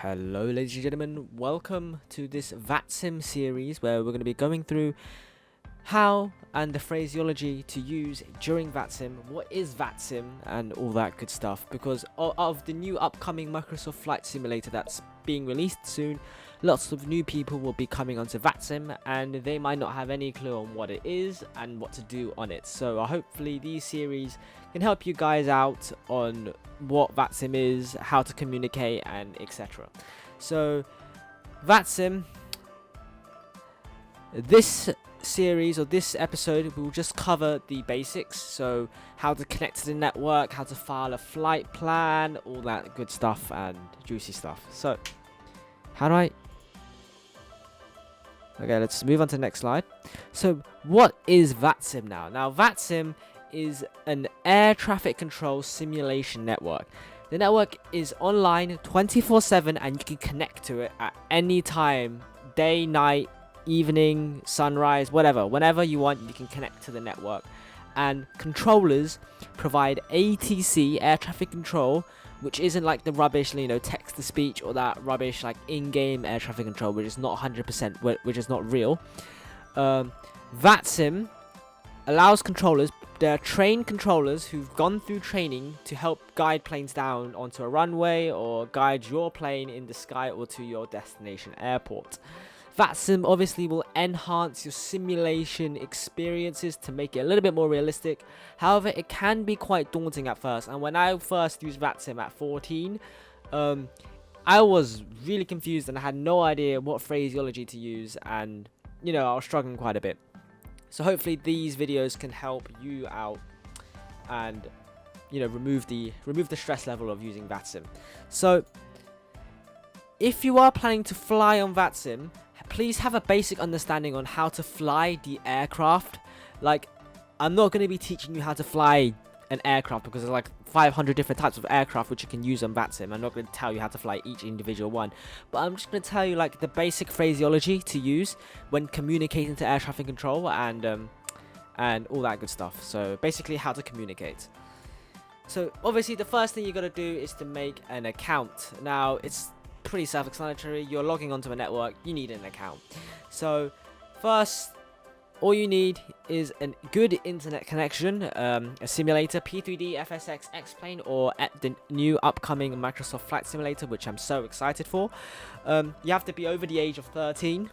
Hello ladies and gentlemen, welcome to this Vatsim series where we're going to be going through how and the phraseology to use during Vatsim, what is Vatsim and all that good stuff, because of the new upcoming Microsoft Flight Simulator that's being released soon. Lots of new people will be coming onto Vatsim and they might not have any clue on what it is and what to do on it. So hopefully these series can help you guys out on what Vatsim is, how to communicate, and etc. So Vatsim, this series or this episode will just cover the basics, so how to connect to the network, how to file a flight plan, all that good stuff and juicy stuff. So okay, let's move on to the next slide. So what is Vatsim now? Now Vatsim is an air traffic control simulation network. The network is online 24/7 and you can connect to it at any time, day, night, evening, sunrise, whatever. Whenever you want, you can connect to the network. And controllers provide ATC, air traffic control, which isn't like the rubbish, text to speech or that rubbish like in-game air traffic control, which is not 100%, which is not real. Vatsim allows controllers, they're trained controllers who've gone through training to help guide planes down onto a runway or guide your plane in the sky or to your destination airport. Vatsim obviously will enhance your simulation experiences to make it a little bit more realistic. However, it can be quite daunting at first, and when I first used Vatsim at 14, I was really confused and I had no idea what phraseology to use, and I was struggling quite a bit. So hopefully these videos can help you out and remove the stress level of using Vatsim. So if you are planning to fly on Vatsim, please have a basic understanding on how to fly the aircraft. Like, I'm not going to be teaching you how to fly an aircraft because there's like 500 different types of aircraft which you can use on Vatsim. I'm not going to tell you how to fly each individual one, but I'm just going to tell you like the basic phraseology to use when communicating to air traffic control and all that good stuff. So basically how to communicate. So obviously the first thing you got to do is to make an account. Now it's pretty self-explanatory. You're logging onto a network, you need an account. So first, all you need is a good internet connection, a simulator, P3D, FSX, X-Plane, or the new upcoming Microsoft Flight Simulator, which I'm so excited for. You have to be over the age of 13.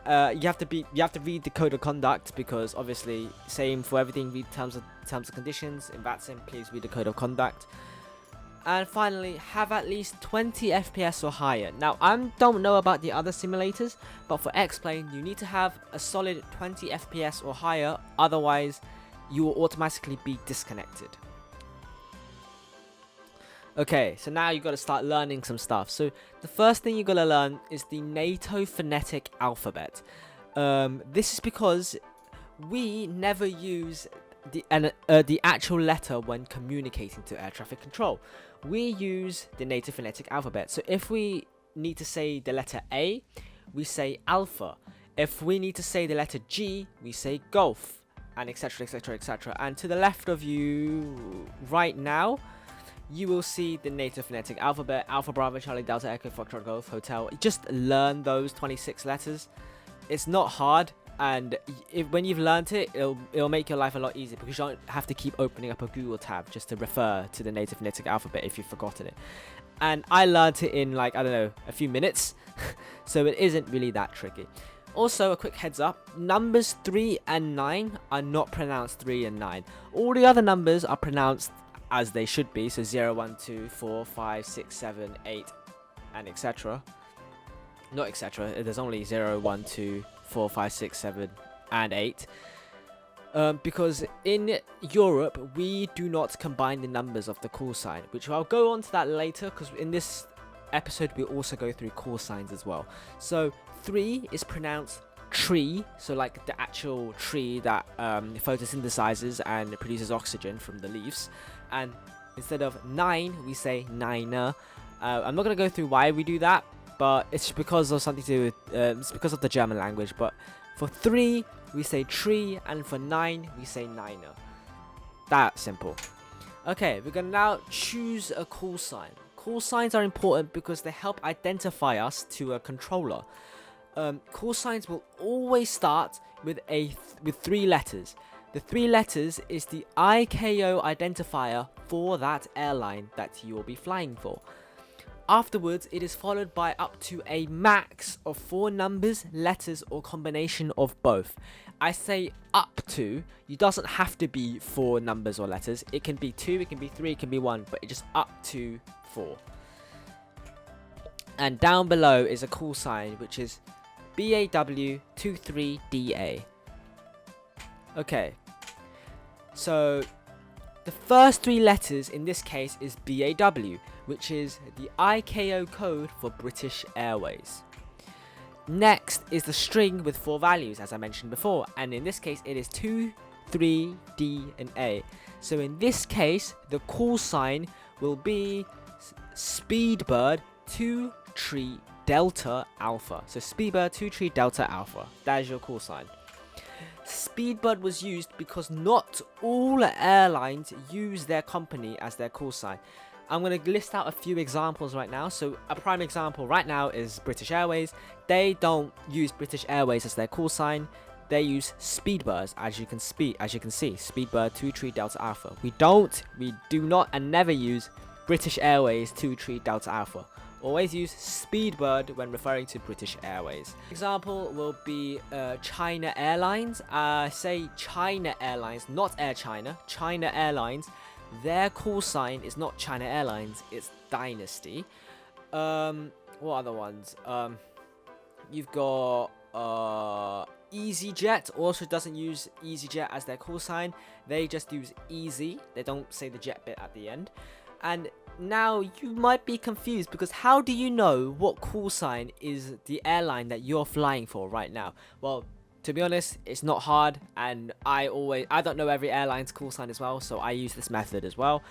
You have to read the code of conduct, because obviously same for everything. Read terms and conditions in Vatsim. Please read the code of conduct. And finally, have at least 20 FPS or higher. Now, I don't know about the other simulators, but for X-Plane, you need to have a solid 20 FPS or higher, otherwise you will automatically be disconnected. Okay, so now you got to start learning some stuff. So the first thing you got to learn is the NATO phonetic alphabet. This is because we never use the actual letter when communicating to air traffic control. We use the NATO phonetic alphabet. So if we need to say the letter A, we say alpha. If we need to say the letter G, we say golf, and etc, etc, etc. And to the left of you right now, you will see the NATO phonetic alphabet: Alpha, Bravo, Charlie, Delta, Echo, Foxtrot, Golf, Hotel. Just learn those 26 letters. It's not hard. And when you've learnt it, it'll make your life a lot easier, because you don't have to keep opening up a Google tab just to refer to the NATO phonetic alphabet if you've forgotten it. And I learnt it in like, I don't know, a few minutes, so it isn't really that tricky. Also, a quick heads up, numbers 3 and 9 are not pronounced 3 and 9. All the other numbers are pronounced as they should be, so 0, 1, 2, 4, 5, 6, 7, 8, and etc. Not etc, there's only 0, 1, 2, 4, 5, 6, 7, and 8. Because in Europe, we do not combine the numbers of the call sign, which I'll go on to that later, because in this episode, we also go through call signs as well. So 3 is pronounced tree, so like the actual tree that photosynthesizes and produces oxygen from the leaves. And instead of 9, we say niner. I'm not going to go through why we do that, but it's because of something to do with, it's because of the German language. But for 3, we say tree, and for 9, we say niner. That simple. Okay, we're going to now choose a call sign. Call signs are important because they help identify us to a controller. Call signs will always start with with 3 letters. The 3 letters is the ICAO identifier for that airline that you will be flying for. Afterwards, it is followed by up to a max of 4 numbers, letters, or combination of both. I say up to, it doesn't have to be 4 numbers or letters. It can be 2, it can be 3, it can be 1, but it's just up to 4. And down below is a call sign, which is BAW23DA. Okay, so the first 3 letters in this case is BAW, which is the ICAO code for British Airways. Next is the string with 4 values, as I mentioned before, and in this case it is 2, 3, D, and A. So in this case, the call sign will be Speedbird 23 Delta Alpha. So Speedbird 23 Delta Alpha. That is your call sign. Speedbird was used because not all airlines use their company as their call sign. I'm going to list out a few examples right now. So a prime example right now is British Airways. They don't use British Airways as their call sign. They use Speedbirds, as you can see, Speedbird 23 Delta Alpha. We do not and never use British Airways 23 Delta Alpha. Always use Speedbird when referring to British Airways. Example will be China Airlines. Say China Airlines, not Air China. China Airlines. Their call sign is not China Airlines, it's Dynasty. What other ones? You've got EasyJet. Also doesn't use EasyJet as their call sign. They just use Easy. They don't say the jet bit at the end. And now you might be confused because how do you know what call sign is the airline that you're flying for right now? Well, to be honest, it's not hard, and I don't know every airline's call sign as well, so I use this method as well.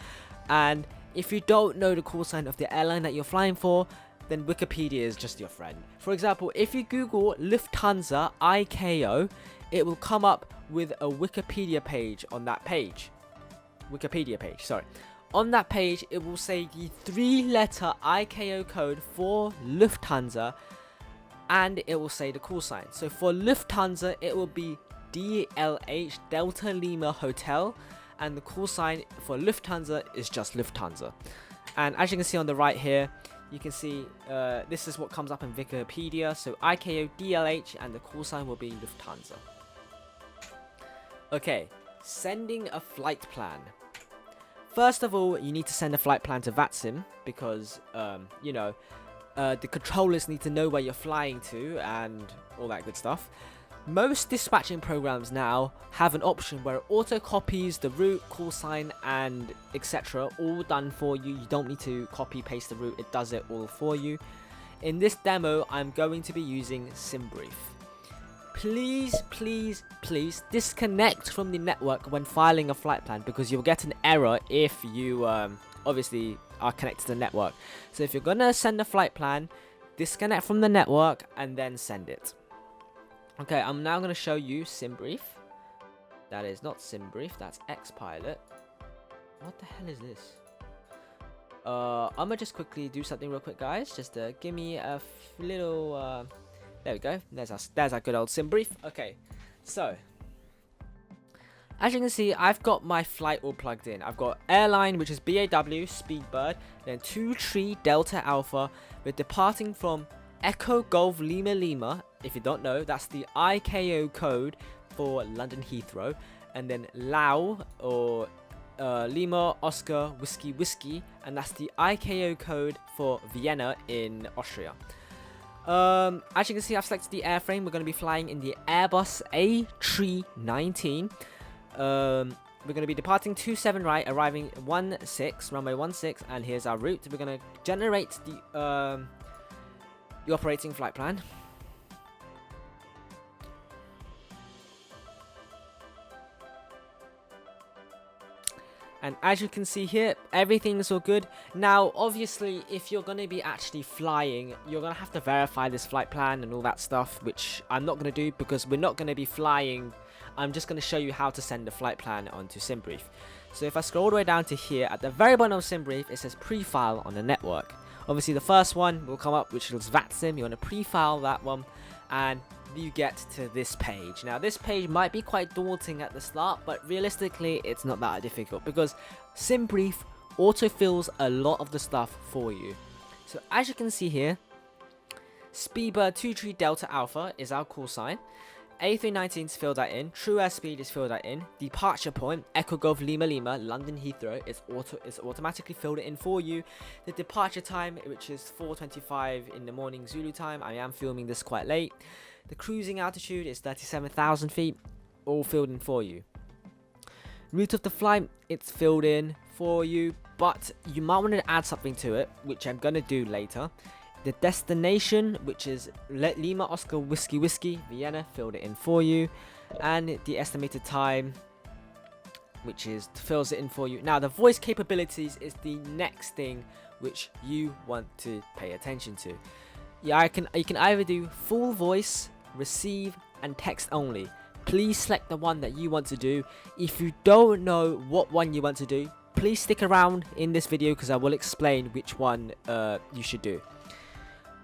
And if you don't know the call sign of the airline that you're flying for, then Wikipedia is just your friend. For example, if you Google Lufthansa ICAO, it will come up with a Wikipedia page on that page. On that page, it will say the 3-letter ICAO code for Lufthansa, and it will say the call sign. So for Lufthansa, it will be DLH, Delta Lima Hotel, and the call sign for Lufthansa is just Lufthansa. And as you can see on the right here, you can see this is what comes up in Wikipedia. So ICAO DLH, and the call sign will be Lufthansa. Okay, sending a flight plan. First of all, you need to send a flight plan to Vatsim because, the controllers need to know where you're flying to and all that good stuff. Most dispatching programs now have an option where it auto copies the route, call sign, and etc. all done for you. You don't need to copy paste the route, it does it all for you. In this demo, I'm going to be using SimBrief. Please disconnect from the network when filing a flight plan because you'll get an error if you obviously are connected to the network. So if you're gonna send a flight plan, disconnect from the network and then send it. Okay, I'm now gonna show you SimBrief. That is not SimBrief, that's XPILOT. What the hell is this? I'm gonna just quickly do something real quick, guys. Just give me a little there we go. There's our good old SimBrief. Okay, so as you can see, I've got my flight all plugged in. I've got airline, which is BAW, Speedbird, then 23 Delta Alpha. We're departing from Echo Golf Lima Lima. If you don't know, that's the ICAO code for London Heathrow. And then Lao, or Lima Oscar Whiskey Whiskey, and that's the ICAO code for Vienna in Austria. As you can see, I've selected the airframe. We're going to be flying in the Airbus A319. We're going to be departing 27 right, arriving 16, runway 16, and here's our route. We're going to generate the operating flight plan. And as you can see here, everything's all good. Now, obviously, if you're going to be actually flying, you're going to have to verify this flight plan and all that stuff, which I'm not going to do because we're not going to be flying. I'm just going to show you how to send a flight plan onto SimBrief. So if I scroll all the way down to here, at the very bottom of SimBrief, it says pre-file on the network. Obviously the first one will come up, which is Vatsim. You want to pre-file that one, and you get to this page. Now this page might be quite daunting at the start, but realistically it's not that difficult because SimBrief autofills a lot of the stuff for you. So as you can see here, Speedbird 23 Delta Alpha is our call sign. A319 is filled that in. True airspeed is filled that in. Departure point, Echo Golf Lima Lima, London Heathrow is automatically filled it in for you. The departure time, which is 4:25 in the morning Zulu time. I am filming this quite late. The cruising altitude is 37,000 feet, all filled in for you. Route of the flight, it's filled in for you, but you might want to add something to it, which I'm going to do later. The destination, which is Lima Oscar Whiskey Whiskey Vienna, filled it in for you, and the estimated time, which is fills it in for you. Now the voice capabilities is the next thing which you want to pay attention to. Yeah, you can either do full voice, receive, and text only. Please select the one that you want to do. If you don't know what one you want to do, please stick around in this video because I will explain which one you should do.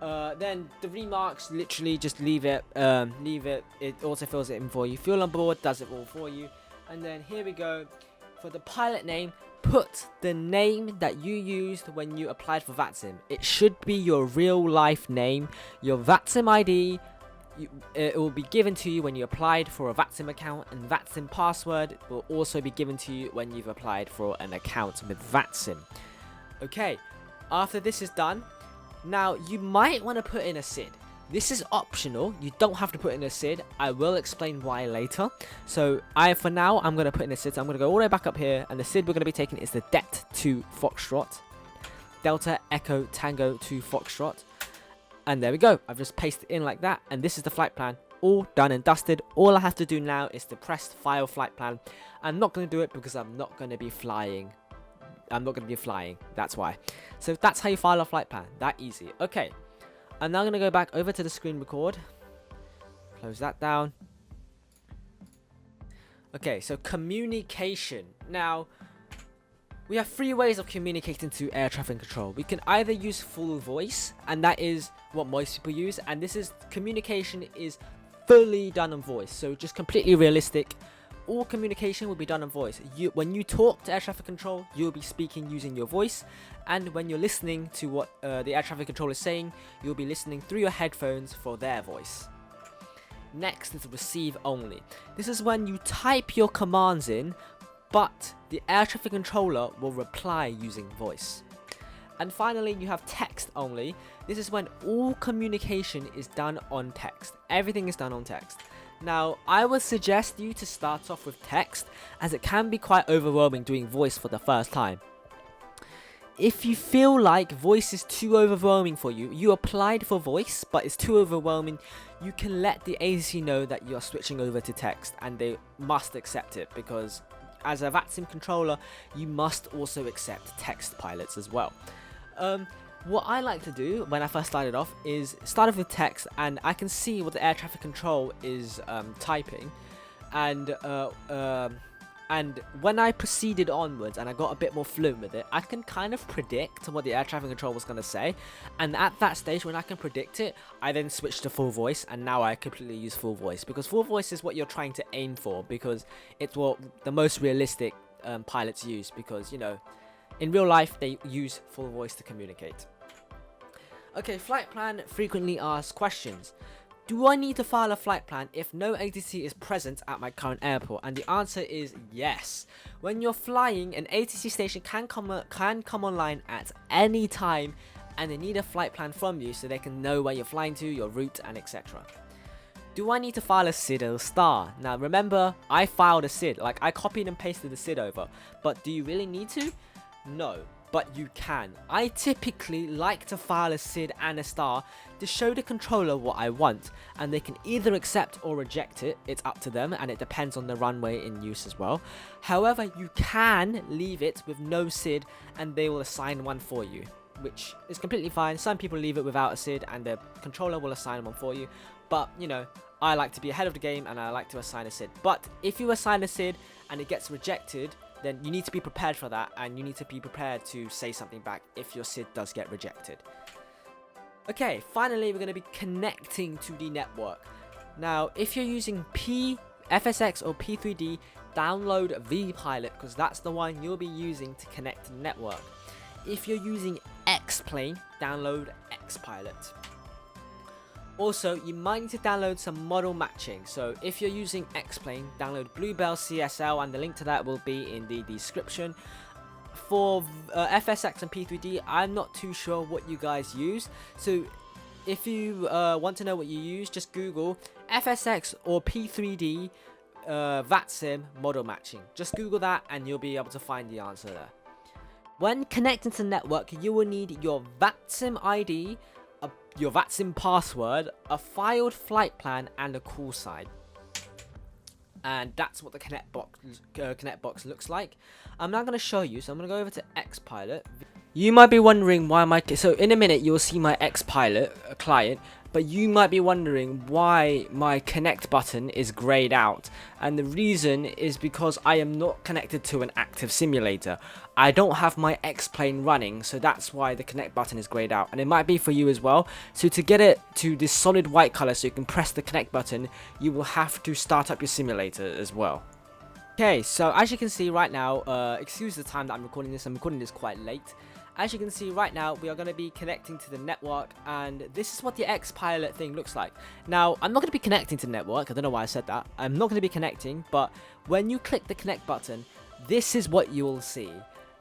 Then the remarks, literally just leave it, it also fills it in for you. Fuel on board does it all for you. And then here we go. For the pilot name, put the name that you used when you applied for Vatsim. It should be your real life name, your Vatsim ID. It will be given to you when you applied for a Vatsim account, and Vatsim password will also be given to you when you've applied for an account with Vatsim. Okay, after this is done, now you might want to put in a SID. This is optional. You don't have to put in a SID. I will explain why later. So for now, I'm going to put in a SID. So I'm going to go all the way back up here, and the SID we're going to be taking is the Det 2 Foxtrot, Delta Echo Tango 2 Foxtrot. And there we go. I've just pasted it in like that, and this is the flight plan. All done and dusted. All I have to do now is to press file flight plan. I'm not going to do it because I'm not going to be flying. That's why. So that's how you file a flight plan. That easy. Okay. I'm now going to go back over to the screen record. Close that down. Okay, so communication. Now, we have three ways of communicating to air traffic control. We can either use full voice, and that is what most people use. And this is, communication is fully done on voice. So just completely realistic. All communication will be done on voice. When you talk to air traffic control, you'll be speaking using your voice, and when you're listening to what the air traffic control is saying, you'll be listening through your headphones for their voice. Next is receive only. This is when you type your commands in, but the air traffic controller will reply using voice. And finally, you have text only. This is when all communication is done on text. Everything is done on text. Now, I would suggest you to start off with text, as it can be quite overwhelming doing voice for the first time. If you feel like voice is too overwhelming for you, you applied for voice, but it's too overwhelming, you can let the agency know that you are switching over to text, and they must accept it, because as a Vatsim controller, you must also accept text pilots as well. What I like to do when I first started off is start off with text, and I can see what the air traffic control is typing, and when I proceeded onwards and I got a bit more fluent with it, I can kind of predict what the air traffic control was going to say, and at that stage when I can predict it, I then switch to full voice, and now I completely use full voice, because full voice is what you're trying to aim for, because it's what the most realistic pilots use, because, you know, in real life, they use full voice to communicate. Okay, flight plan frequently asked questions. Do I need to file a flight plan if no ATC is present at my current airport? And the answer is yes. When you're flying, an ATC station can come online at any time, and they need a flight plan from you so they can know where you're flying to, your route, and etc. Do I need to file a SID or star? Now remember, I filed a SID, like I copied and pasted the SID over, but do you really need to? No, but you can. I typically like to file a SID and a star to show the controller what I want, and they can either accept or reject it. It's up to them, and it depends on the runway in use as well. However, you can leave it with no SID and they will assign one for you, which is completely fine. Some people leave it without a SID and the controller will assign one for you, but you know, I like to be ahead of the game and I like to assign a SID. But if you assign a SID and it gets rejected, then you need to be prepared for that, and you need to be prepared to say something back if your SID does get rejected. Okay, finally, we're going to be connecting to the network. Now, if you're using FSX or P3D, download VPILOT, because that's the one you'll be using to connect to the network. If you're using X-Plane, download XPILOT. Also, you might need to download some model matching. So if you're using X-Plane, download Bluebell CSL, and the link to that will be in the description. For FSX and P3D, I'm not too sure what you guys use. So if you want to know what you use, just Google FSX or P3D Vatsim model matching. Just Google that and you'll be able to find the answer there. When connecting to the network, you will need your Vatsim ID, your Vatsim password, a filed flight plan, and a call sign. And that's what the connect box looks like. I'm now going to show you. So I'm going to go over to XPILOT. You might be wondering why so in a minute you will see my XPILOT client, but you might be wondering why my connect button is grayed out, and the reason is because I am not connected to an active simulator. I don't have my X-Plane running, so that's why the connect button is grayed out, and it might be for you as well. So to get it to this solid white color so you can press the connect button, you will have to start up your simulator as well. Okay, so as you can see right now, excuse the time that I'm recording this quite late. As you can see right now, we are going to be connecting to the network, and this is what the XPILOT thing looks like. Now, I'm not going to be connecting to the network. I don't know why I said that. I'm not going to be connecting, but when you click the connect button, this is what you will see.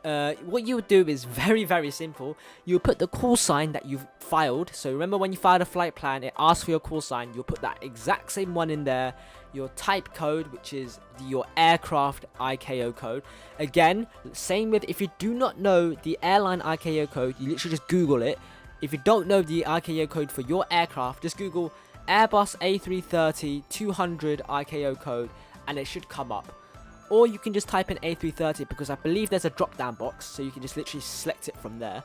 What you would do is very, very simple. You put the call sign that you've filed. So remember when you filed a flight plan, it asks for your call sign. You'll put that exact same one in there. Your type code, which is your aircraft ICAO code. Again, same with if you do not know the airline ICAO code, you literally just Google it. If you don't know the ICAO code for your aircraft, just Google Airbus A330 200 ICAO code and it should come up. Or you can just type in A330 because I believe there's a drop down box, so you can just literally select it from there.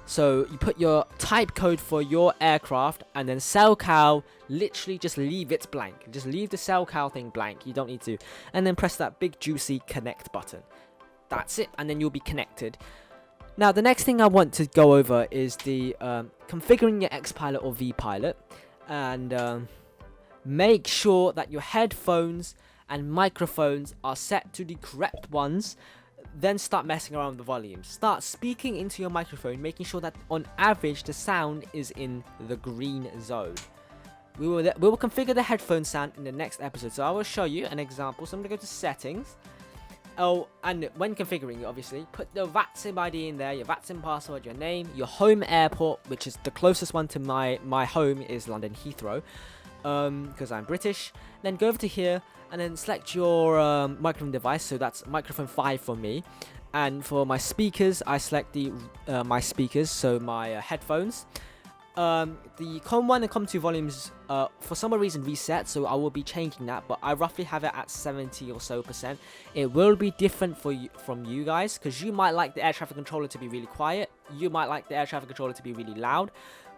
So you put your type code for your aircraft, and then cell literally just leave it blank. Just leave the cell thing blank. You don't need to. And then press that big juicy connect button. That's it, and then you'll be connected. Now the next thing I want to go over is the configuring your XPILOT or VPILOT, and make sure that your headphones and microphones are set to the correct ones. Then start messing around with the volume. Start speaking into your microphone, making sure that on average the sound is in the green zone. We will configure the headphone sound in the next episode, so I will show you an example. So I'm going to go to settings. Oh, and when configuring it, obviously, put the Vatsim ID in there, your Vatsim password, your name, your home airport, which is the closest one to my home is London Heathrow, because I'm British. Then go over to here and then select your microphone device. So that's microphone 5 for me. And for my speakers, I select the my speakers, so my headphones. The COM1 and COM2 volumes for some reason reset, so I will be changing that, but I roughly have it at 70 or so %. It will be different for you, from you guys, because you might like the air traffic controller to be really quiet, you might like the air traffic controller to be really loud,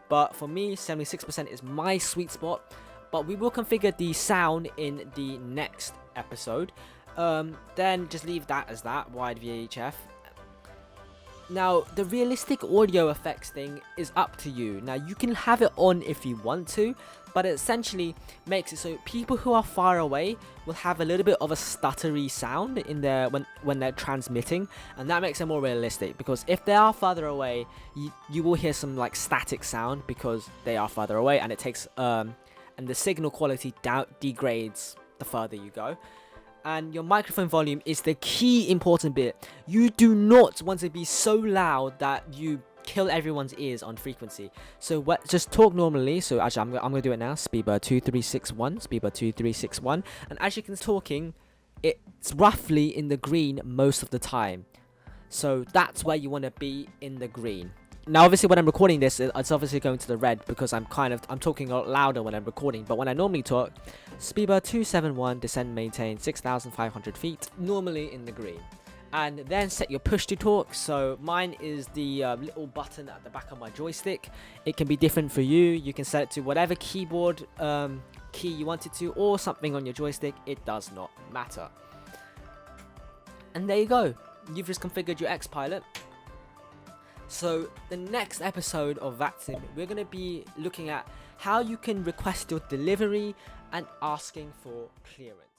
but for me 76% is my sweet spot. But we will configure the sound in the next episode. Then just leave that as that, wide VHF. Now, the realistic audio effects thing is up to you. Now, you can have it on if you want to, but it essentially makes it so people who are far away will have a little bit of a stuttery sound in their when they're transmitting, and that makes it more realistic, because if they are further away, you will hear some like static sound because they are further away, and it takes and the signal quality degrades the further you go. And your microphone volume is the key important bit. You do not want to be so loud that you kill everyone's ears on frequency. So just talk normally. So actually, I'm gonna do it now. Speedbird 2361, Speedbird 2361, and as you can talking, it's roughly in the green most of the time. So that's where you want to be, in the green. Now, obviously, when I'm recording this, it's obviously going to the red because I'm talking a lot louder when I'm recording. But when I normally talk, Speedbird 271, descend, maintain 6,500 feet, normally in the green. And then set your push to talk. So mine is the little button at the back of my joystick. It can be different for you. You can set it to whatever keyboard key you want it to, or something on your joystick. It does not matter. And there you go, you've just configured your XPILOT. So the next episode of Vatsim, we're going to be looking at how you can request your delivery and asking for clearance.